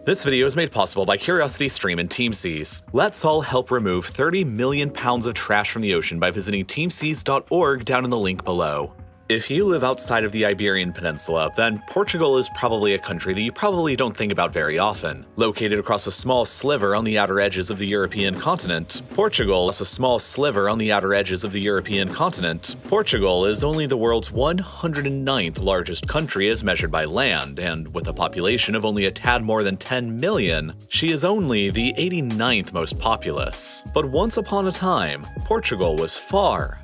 This video is made possible by CuriosityStream and TeamSeas. Let's all help remove 30 million pounds of trash from the ocean by visiting teamseas.org down in the link below. If you live outside of the Iberian Peninsula, then Portugal is probably a country that you probably don't think about very often. Located across a small sliver on the outer edges of the European continent, Portugal is only the world's 109th largest country as measured by land, and with a population of only a tad more than 10 million, she is only the 89th most populous. But once upon a time, Portugal was far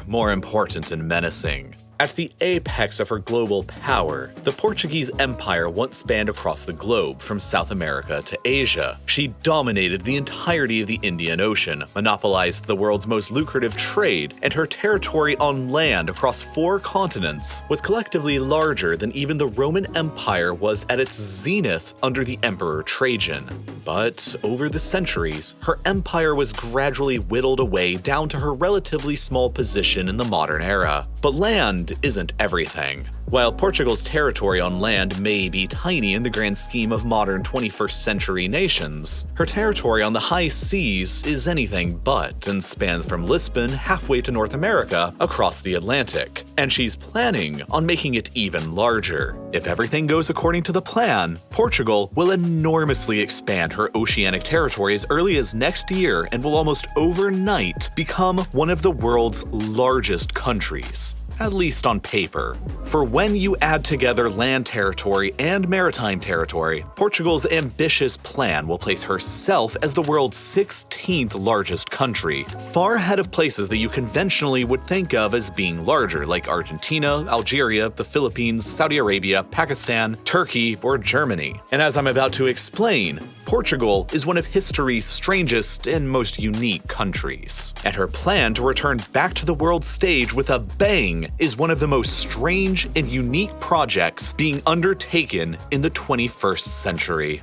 more important and menacing. At the apex of her global power, the Portuguese Empire once spanned across the globe from South America to Asia. She dominated the entirety of the Indian Ocean, monopolized the world's most lucrative trade, and her territory on land across 4 continents was collectively larger than even the Roman Empire was at its zenith under the Emperor Trajan. But over the centuries, her empire was gradually whittled away down to her relatively small position in the modern era. But land isn't everything. While Portugal's territory on land may be tiny in the grand scheme of modern 21st century nations, her territory on the high seas is anything but and spans from Lisbon halfway to North America across the Atlantic. And she's planning on making it even larger. If everything goes according to the plan, Portugal will enormously expand her oceanic territory as early as next year and will almost overnight become one of the world's largest countries. At least on paper. For when you add together land territory and maritime territory, Portugal's ambitious plan will place herself as the world's 16th largest country, far ahead of places that you conventionally would think of as being larger, like Argentina, Algeria, the Philippines, Saudi Arabia, Pakistan, Turkey, or Germany. And as I'm about to explain, Portugal is one of history's strangest and most unique countries. And her plan to return back to the world stage with a bang is one of the most strange and unique projects being undertaken in the 21st century.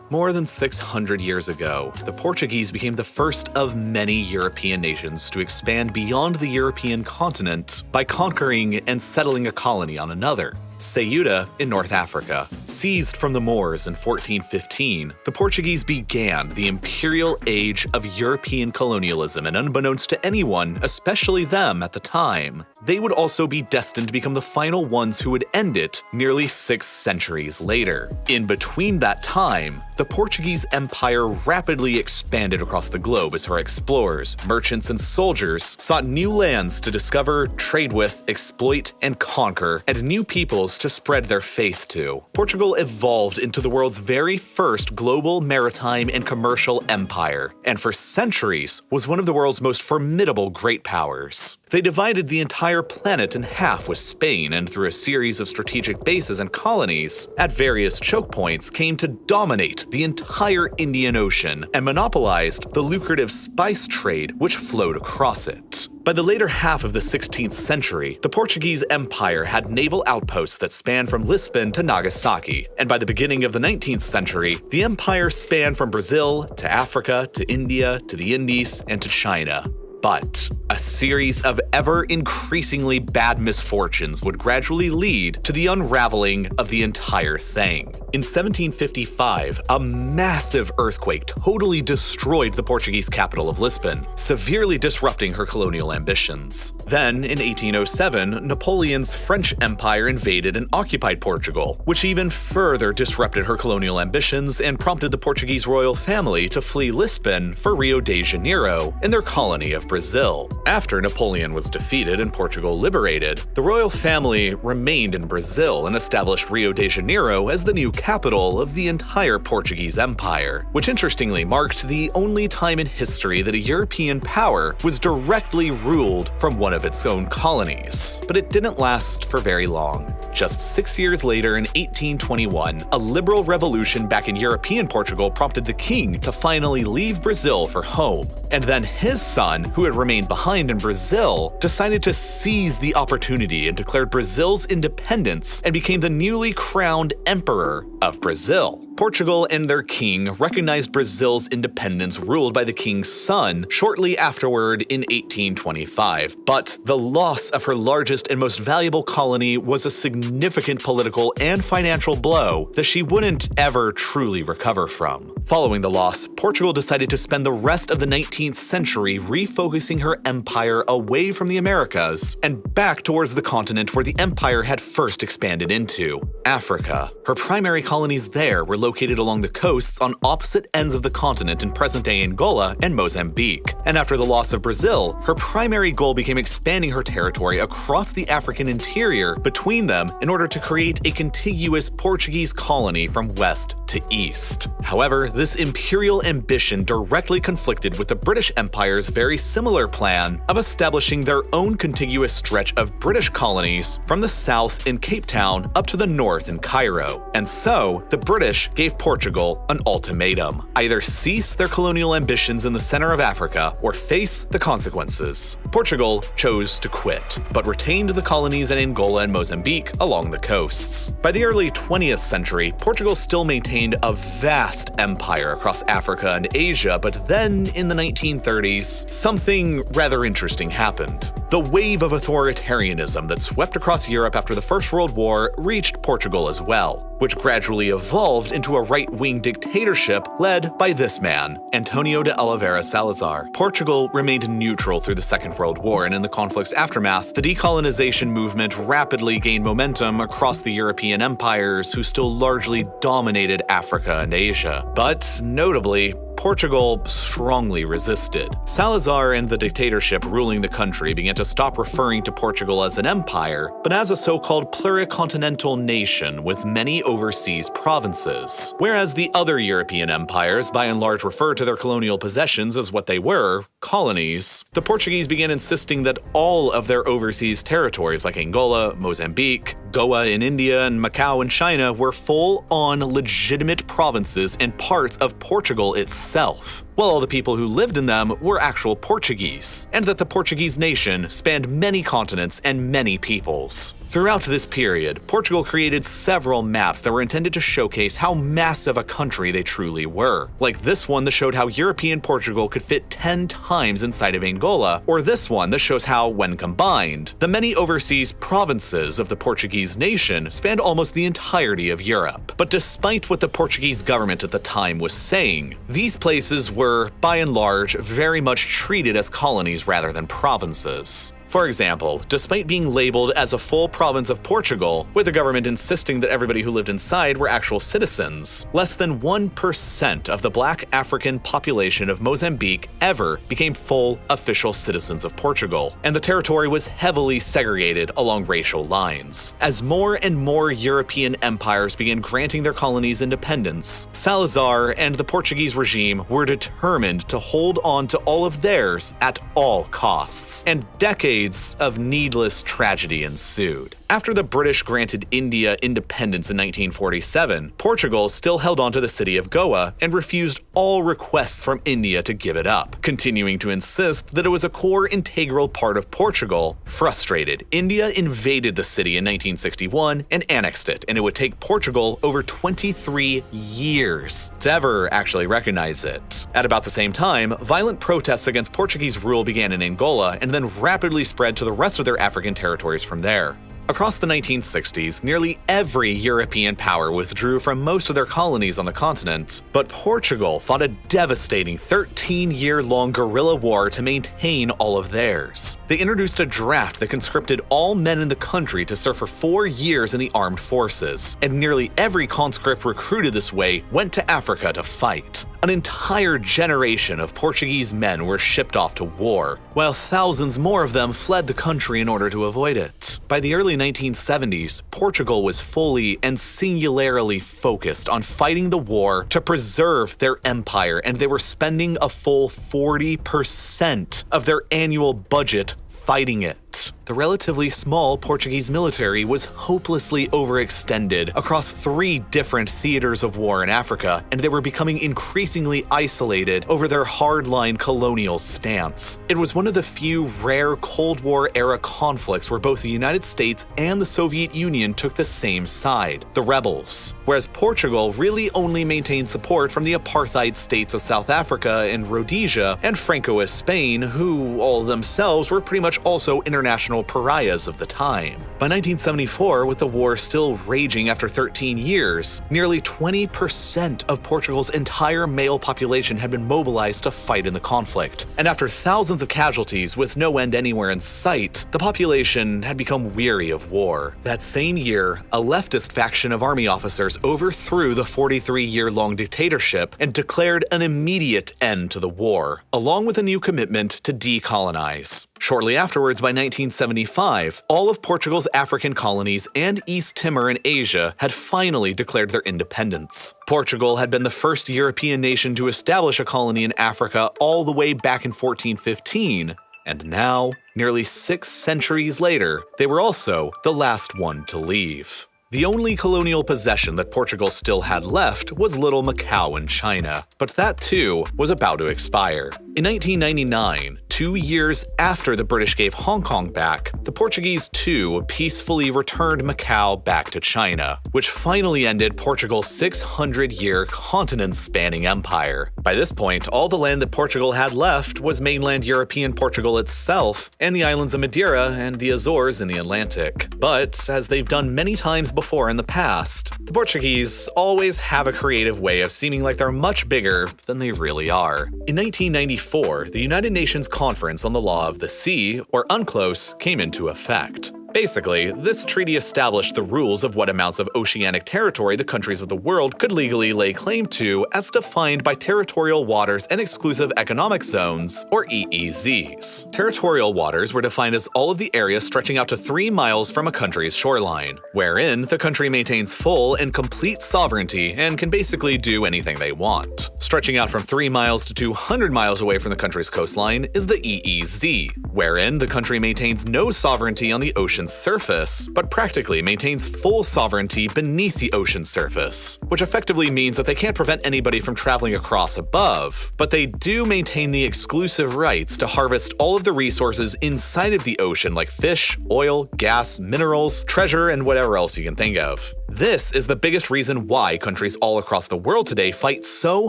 More than 600 years ago, the Portuguese became the first of many European nations to expand beyond the European continent by conquering and settling a colony on another. Ceuta in North Africa. Seized from the Moors in 1415, the Portuguese began the imperial age of European colonialism, and unbeknownst to anyone, especially them at the time, they would also be destined to become the final ones who would end it nearly 6 centuries later. In between that time, the Portuguese Empire rapidly expanded across the globe as her explorers, merchants, and soldiers sought new lands to discover, trade with, exploit, and conquer, and new peoples to spread their faith to. Portugal evolved into the world's very first global maritime and commercial empire, and for centuries was one of the world's most formidable great powers. They divided the entire planet in half with Spain, and through a series of strategic bases and colonies at various choke points came to dominate the entire Indian Ocean and monopolized the lucrative spice trade which flowed across it. By the later half of the 16th century, the Portuguese Empire had naval outposts that spanned from Lisbon to Nagasaki, and by the beginning of the 19th century, the empire spanned from Brazil to Africa to India to the Indies and to China. But a series of ever-increasingly bad misfortunes would gradually lead to the unraveling of the entire thing. In 1755, a massive earthquake totally destroyed the Portuguese capital of Lisbon, severely disrupting her colonial ambitions. Then, in 1807, Napoleon's French Empire invaded and occupied Portugal, which even further disrupted her colonial ambitions and prompted the Portuguese royal family to flee Lisbon for Rio de Janeiro in their colony of Brazil. After Napoleon was defeated and Portugal liberated, the royal family remained in Brazil and established Rio de Janeiro as the new capital of the entire Portuguese Empire, which interestingly marked the only time in history that a European power was directly ruled from one of its own colonies. But it didn't last for very long. Just 6 years later, in 1821, a liberal revolution back in European Portugal prompted the king to finally leave Brazil for home. And then his son, who had remained behind in Brazil, decided to seize the opportunity and declared Brazil's independence and became the newly crowned Emperor of Brazil. Portugal and their king recognized Brazil's independence ruled by the king's son shortly afterward in 1825, but the loss of her largest and most valuable colony was a significant political and financial blow that she wouldn't ever truly recover from. Following the loss, Portugal decided to spend the rest of the 19th century refocusing her empire away from the Americas and back towards the continent where the empire had first expanded into, Africa. Her primary colonies there were located along the coasts on opposite ends of the continent in present-day Angola and Mozambique. And after the loss of Brazil, her primary goal became expanding her territory across the African interior between them in order to create a contiguous Portuguese colony from west to east. However, this imperial ambition directly conflicted with the British Empire's very similar plan of establishing their own contiguous stretch of British colonies from the south in Cape Town up to the north in Cairo. And so, the British gave Portugal an ultimatum: either cease their colonial ambitions in the center of Africa or face the consequences. Portugal chose to quit, but retained the colonies in Angola and Mozambique along the coasts. By the early 20th century, Portugal still maintained a vast empire across Africa and Asia, but then in the 1930s, something rather interesting happened. The wave of authoritarianism that swept across Europe after the First World War reached Portugal as well, which gradually evolved into a right-wing dictatorship led by this man, Antonio de Oliveira Salazar. Portugal remained neutral through the Second World War, and in the conflict's aftermath, the decolonization movement rapidly gained momentum across the European empires who still largely dominated Africa and Asia. But notably, Portugal strongly resisted. Salazar and the dictatorship ruling the country began to stop referring to Portugal as an empire, but as a so-called pluricontinental nation with many overseas provinces. Whereas the other European empires by and large referred to their colonial possessions as what they were, colonies, the Portuguese began insisting that all of their overseas territories like Angola, Mozambique, Goa in India, and Macau in China were full-on legitimate provinces and parts of Portugal itself, while all the people who lived in them were actual Portuguese, and that the Portuguese nation spanned many continents and many peoples. Throughout this period, Portugal created several maps that were intended to showcase how massive a country they truly were, like this one that showed how European Portugal could fit 10 times inside of Angola, or this one that shows how, when combined, the many overseas provinces of the Portuguese nation spanned almost the entirety of Europe. But despite what the Portuguese government at the time was saying, these places were, by and large, very much treated as colonies rather than provinces. For example, despite being labeled as a full province of Portugal, with the government insisting that everybody who lived inside were actual citizens, less than 1% of the Black African population of Mozambique ever became full official citizens of Portugal, and the territory was heavily segregated along racial lines. As more and more European empires began granting their colonies independence, Salazar and the Portuguese regime were determined to hold on to all of theirs at all costs, and decades of needless tragedy ensued. After the British granted India independence in 1947, Portugal still held on to the city of Goa and refused all requests from India to give it up, continuing to insist that it was a core integral part of Portugal. Frustrated, India invaded the city in 1961 and annexed it, and it would take Portugal over 23 years to ever actually recognize it. At about the same time, violent protests against Portuguese rule began in Angola and then rapidly spread to the rest of their African territories from there. Across the 1960s, nearly every European power withdrew from most of their colonies on the continent, but Portugal fought a devastating 13-year-long guerrilla war to maintain all of theirs. They introduced a draft that conscripted all men in the country to serve for 4 years in the armed forces, and nearly every conscript recruited this way went to Africa to fight. An entire generation of Portuguese men were shipped off to war, while thousands more of them fled the country in order to avoid it. By the early 1970s, Portugal was fully and singularly focused on fighting the war to preserve their empire, and they were spending a full 40% of their annual budget fighting it. The relatively small Portuguese military was hopelessly overextended across 3 different theaters of war in Africa, and they were becoming increasingly isolated over their hardline colonial stance. It was one of the few rare Cold War-era conflicts where both the United States and the Soviet Union took the same side, the rebels, whereas Portugal really only maintained support from the apartheid states of South Africa and Rhodesia and Francoist Spain, who all themselves were pretty much also international pariahs of the time. By 1974, with the war still raging after 13 years, nearly 20% of Portugal's entire male population had been mobilized to fight in the conflict. And after thousands of casualties with no end anywhere in sight, the population had become weary of war. That same year, a leftist faction of army officers overthrew the 43-year-long dictatorship and declared an immediate end to the war, along with a new commitment to decolonize. Shortly afterwards, by 1975, all of Portugal's African colonies and East Timor in Asia had finally declared their independence. Portugal had been the first European nation to establish a colony in Africa all the way back in 1415, and now, nearly 6 centuries later, they were also the last one to leave. The only colonial possession that Portugal still had left was Little Macau in China, but that too was about to expire. In 1999, 2 years after the British gave Hong Kong back, the Portuguese too peacefully returned Macau back to China, which finally ended Portugal's 600-year continent-spanning empire. By this point, all the land that Portugal had left was mainland European Portugal itself, and the islands of Madeira and the Azores in the Atlantic. But, as they've done many times before in the past, the Portuguese always have a creative way of seeming like they're much bigger than they really are. In 1994, the United Nations Conference on the Law of the Sea, or UNCLOS, came into effect. Basically, this treaty established the rules of what amounts of oceanic territory the countries of the world could legally lay claim to as defined by Territorial Waters and Exclusive Economic Zones, or EEZs. Territorial waters were defined as all of the area stretching out to 3 miles from a country's shoreline, wherein the country maintains full and complete sovereignty and can basically do anything they want. Stretching out from 3 miles to 200 miles away from the country's coastline is the EEZ, wherein the country maintains no sovereignty on the ocean's surface, but practically maintains full sovereignty beneath the ocean's surface, which effectively means that they can't prevent anybody from traveling across above, but they do maintain the exclusive rights to harvest all of the resources inside of the ocean like fish, oil, gas, minerals, treasure, and whatever else you can think of. This is the biggest reason why countries all across the world today fight so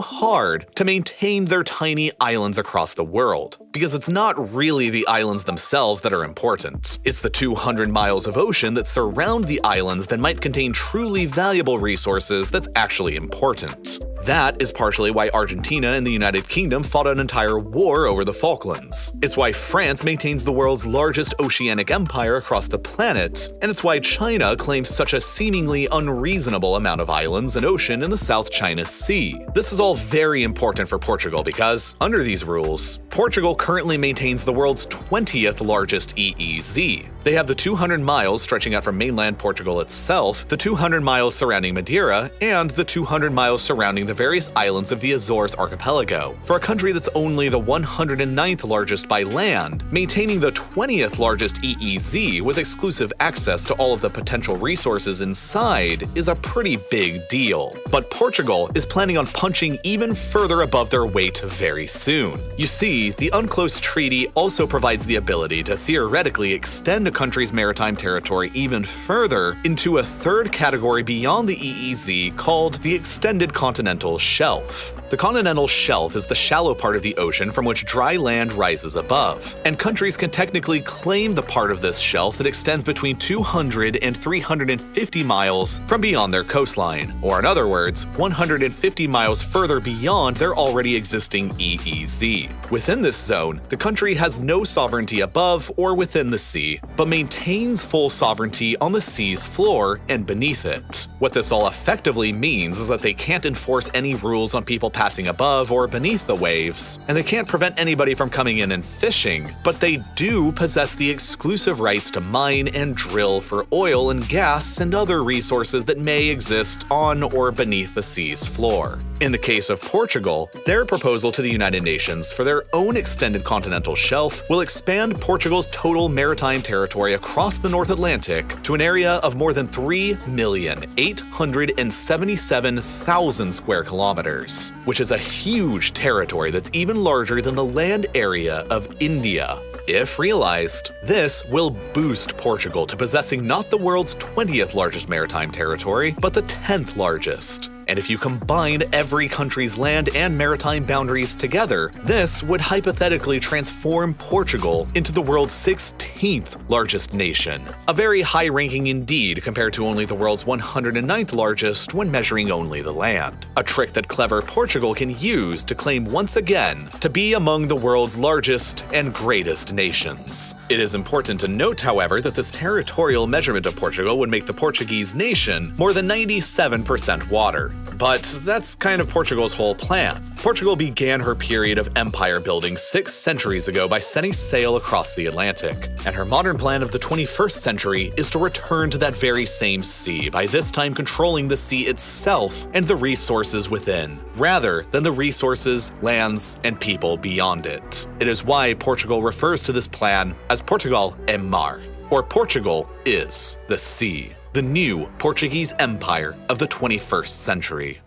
hard to maintain their tiny islands across the world. Because it's not really the islands themselves that are important. It's the 200 miles of ocean that surround the islands that might contain truly valuable resources that's actually important. That is partially why Argentina and the United Kingdom fought an entire war over the Falklands. It's why France maintains the world's largest oceanic empire across the planet, and it's why China claims such a seemingly unreasonable amount of islands and ocean in the South China Sea. This is all very important for Portugal because, under these rules, Portugal currently maintains the world's 20th largest EEZ. They have the 200 miles stretching out from mainland Portugal itself, the 200 miles surrounding Madeira, and the 200 miles surrounding the various islands of the Azores archipelago. For a country that's only the 109th largest by land, maintaining the 20th largest EEZ with exclusive access to all of the potential resources inside is a pretty big deal. But Portugal is planning on punching even further above their weight very soon. You see, the UNCLOS Treaty also provides the ability to theoretically extend a country's maritime territory even further into a third category beyond the EEZ called the Extended Continental Shelf. The continental shelf is the shallow part of the ocean from which dry land rises above, and countries can technically claim the part of this shelf that extends between 200 and 350 miles from beyond their coastline, or in other words, 150 miles further beyond their already existing EEZ. Within this zone, the country has no sovereignty above or within the sea, but maintains full sovereignty on the sea's floor and beneath it. What this all effectively means is that they can't enforce any rules on people passing above or beneath the waves, and they can't prevent anybody from coming in and fishing, but they do possess the exclusive rights to mine and drill for oil and gas and other resources that may exist on or beneath the sea's floor. In the case of Portugal, their proposal to the United Nations for their own own extended continental shelf will expand Portugal's total maritime territory across the North Atlantic to an area of more than 3,877,000 square kilometers, which is a huge territory that's even larger than the land area of India. If realized, this will boost Portugal to possessing not the world's 20th largest maritime territory, but the 10th largest. And if you combine every country's land and maritime boundaries together, this would hypothetically transform Portugal into the world's 16th largest nation. A very high ranking indeed compared to only the world's 109th largest when measuring only the land. A trick that clever Portugal can use to claim once again to be among the world's largest and greatest nations. It is important to note, however, that this territorial measurement of Portugal would make the Portuguese nation more than 97% water. But that's kind of Portugal's whole plan. Portugal began her period of empire building 6 centuries ago by setting sail across the Atlantic, and her modern plan of the 21st century is to return to that very same sea, by this time controlling the sea itself and the resources within, rather than the resources, lands, and people beyond it. It is why Portugal refers to this plan as Portugal é mar, or Portugal is the sea. The new Portuguese empire of the 21st century.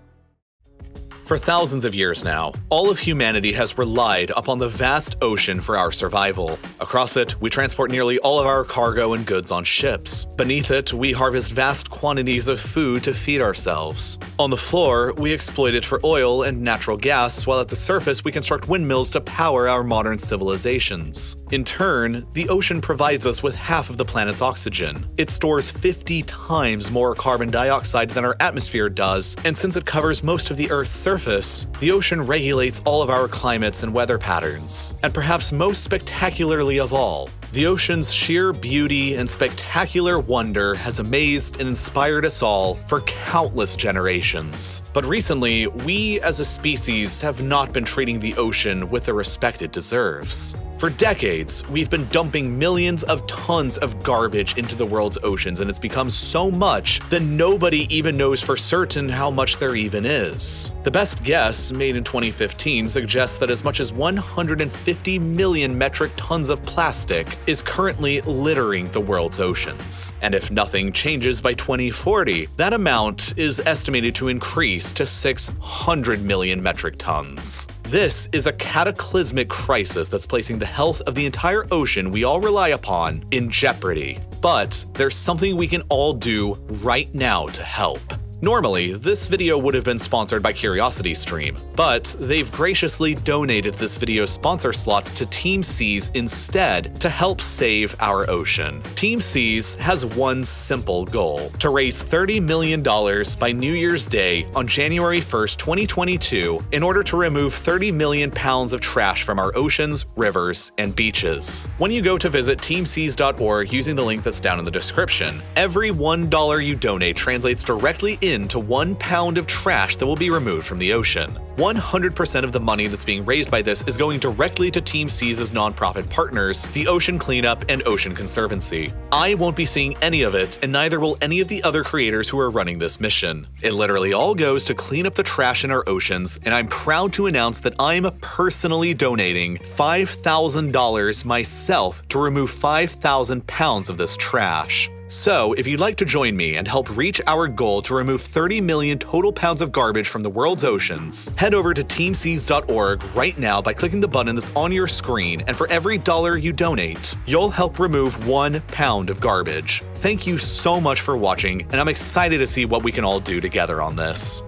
For thousands of years now, all of humanity has relied upon the vast ocean for our survival. Across it, we transport nearly all of our cargo and goods on ships. Beneath it, we harvest vast quantities of food to feed ourselves. On the floor, we exploit it for oil and natural gas, while at the surface we construct windmills to power our modern civilizations. In turn, the ocean provides us with half of the planet's oxygen. It stores 50 times more carbon dioxide than our atmosphere does, and since it covers most of the Earth's surface, the ocean regulates all of our climates and weather patterns. And perhaps most spectacularly of all, the ocean's sheer beauty and spectacular wonder has amazed and inspired us all for countless generations. But recently, we as a species have not been treating the ocean with the respect it deserves. For decades, we've been dumping millions of tons of garbage into the world's oceans, and it's become so much that nobody even knows for certain how much there even is. The best guess, made in 2015, suggests that as much as 150 million metric tons of plastic is currently littering the world's oceans. And if nothing changes by 2040, that amount is estimated to increase to 600 million metric tons. This is a cataclysmic crisis that's placing the health of the entire ocean we all rely upon in jeopardy. But there's something we can all do right now to help. Normally, this video would have been sponsored by CuriosityStream, but they've graciously donated this video sponsor slot to Team Seas instead to help save our ocean. Team Seas has one simple goal: to raise $30 million by New Year's Day on January 1st, 2022, in order to remove 30 million pounds of trash from our oceans, rivers, and beaches. When you go to visit teamseas.org using the link that's down in the description, every $1 you donate translates directly into 1 pound of trash that will be removed from the ocean. 100% of the money that's being raised by this is going directly to Team Seas' nonprofit partners, the Ocean Cleanup and Ocean Conservancy. I won't be seeing any of it, and neither will any of the other creators who are running this mission. It literally all goes to clean up the trash in our oceans, and I'm proud to announce that I'm personally donating $5,000 myself to remove 5,000 pounds of this trash. So, if you'd like to join me and help reach our goal to remove 30 million total pounds of garbage from the world's oceans, head over to teamseas.org right now by clicking the button that's on your screen, and for every dollar you donate, you'll help remove 1 pound of garbage. Thank you so much for watching, and I'm excited to see what we can all do together on this.